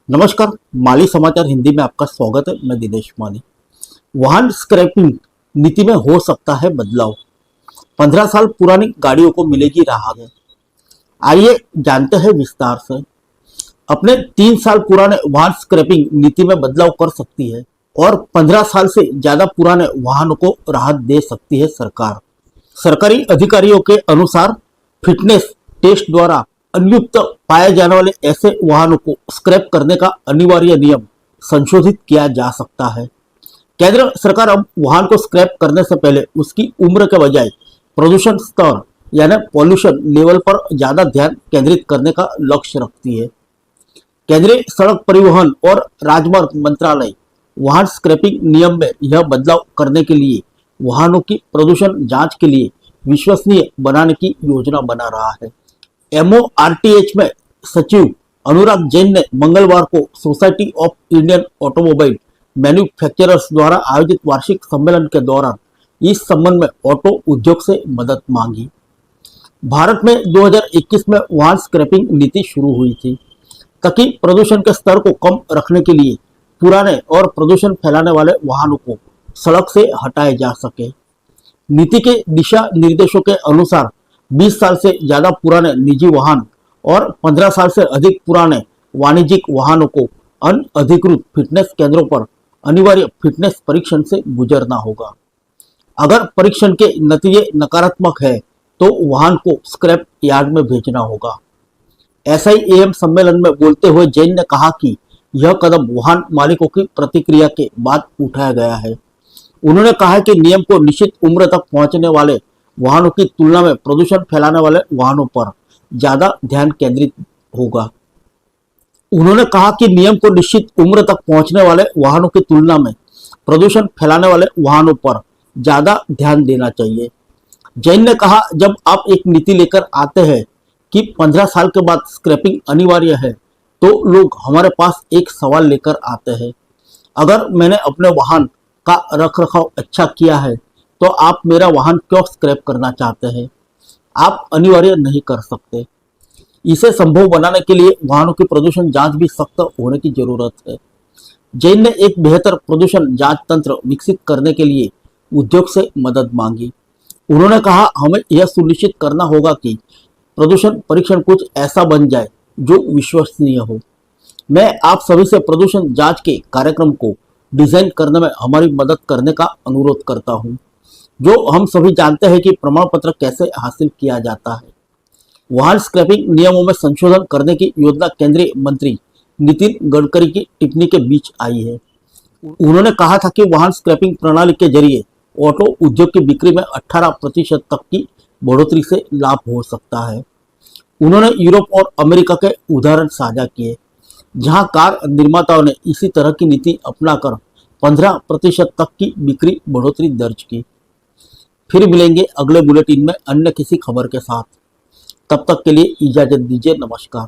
नमस्कार। माली समाचार हिंदी में आपका स्वागत है। मैं दिनेश माली। वाहन स्क्रैपिंग नीति में हो सकता है बदलाव। 15 साल पुरानी गाड़ियों को मिलेगी राहत। आइए जानते हैं विस्तार से। अपने 3 साल पुराने वाहन स्क्रैपिंग नीति में बदलाव कर सकती है और 15 साल से ज्यादा पुराने वाहनों को राहत दे सकती है सरकार। सरकारी अधिकारियों के अनुसार फिटनेस टेस्ट द्वारा अनियुक्त पाए जाने वाले ऐसे वाहनों को स्क्रैप करने का अनिवार्य नियम संशोधित किया जा सकता है। केंद्र सरकार अब वाहन को स्क्रैप करने से पहले उसकी उम्र के बजाय प्रदूषण स्तर यानी पॉल्यूशन लेवल पर ज्यादा ध्यान केंद्रित करने का लक्ष्य रखती है। केंद्रीय सड़क परिवहन और राजमार्ग मंत्रालय वाहन स्क्रैपिंग नियम में यह बदलाव करने के लिए वाहनों की प्रदूषण जांच के लिए विश्वसनीय बनाने की योजना बना रहा है। MORTH में सचिव अनुराग जैन ने मंगलवार को society of Indian automobile manufacturers द्वारा आयोजित वार्षिक सम्मेलन के दौरान इस संबंध में ऑटो उद्योग से मदद मांगी। भारत में 2021 में वाहन स्क्रैपिंग नीति शुरू हुई थी ताकि प्रदूषण के स्तर को कम रखने के लिए पुराने और प्रदूषण फैलाने वाले वाहनों को सड़क से हटाया जा सके। नीति के दिशा निर्देशों के अनुसार 20 साल से ज्यादा पुराने निजी वाहन और 15 साल से अधिक पुराने वाणिज्यिक वाहनों को अनअधिकृत फिटनेस केंद्रों पर अनिवार्य फिटनेस परीक्षण से गुजरना होगा। अगर परीक्षण के नतीजे नकारात्मक है तो वाहन को स्क्रैप यार्ड में भेजना होगा। SIAM सम्मेलन में बोलते हुए जैन ने कहा कि यह कदम वाहन मालिकों की प्रतिक्रिया के बाद उठाया गया है। उन्होंने कहा कि नियम को निश्चित उम्र तक पहुंचने वाले वाहनों की तुलना में प्रदूषण फैलाने वाले वाहनों पर ज्यादा ध्यान केंद्रित होगा। उन्होंने कहा कि नियम को निश्चित उम्र तक पहुंचने वाले वाहनों की तुलना में प्रदूषण फैलाने वाले वाहनों पर ज्यादा ध्यान देना चाहिए। जैन ने कहा, जब आप एक नीति लेकर आते हैं कि 15 साल के बाद स्क्रैपिंग अनिवार्य है तो लोग हमारे पास एक सवाल लेकर आते हैं। अगर मैंने अपने वाहन का रखरखाव अच्छा किया है तो आप मेरा वाहन क्यों स्क्रैप करना चाहते हैं? आप अनिवार्य नहीं कर सकते। इसे संभव बनाने के लिए वाहनों की प्रदूषण जांच भी सख्त होने की जरूरत है। जैन ने एक बेहतर प्रदूषण जांच तंत्र विकसित करने के लिए उद्योग से मदद मांगी। उन्होंने कहा, हमें यह सुनिश्चित करना होगा कि प्रदूषण परीक्षण कुछ ऐसा बन जाए जो विश्वसनीय हो। मैं आप सभी से प्रदूषण जांच के कार्यक्रम को डिजाइन करने में हमारी मदद करने का अनुरोध करता हूं। जो हम सभी जानते हैं कि प्रमाण पत्र कैसे हासिल किया जाता है। वाहन स्क्रैपिंग नियमों में संशोधन करने की योजना केंद्रीय मंत्री नितिन गडकरी की टिप्पणी के बीच आई है। उन्होंने कहा था कि वाहन स्क्रैपिंग प्रणाली के जरिए ऑटो उद्योग की बिक्री में 18% तक की बढ़ोतरी से लाभ हो सकता है। उन्होंने यूरोप और अमेरिका के उदाहरण साझा किए, जहां कार निर्माताओं ने इसी तरह की नीति अपनाकर 15% तक की बिक्री बढ़ोतरी दर्ज की। फिर मिलेंगे अगले बुलेटिन में अन्य किसी खबर के साथ। तब तक के लिए इजाजत दीजिए। नमस्कार।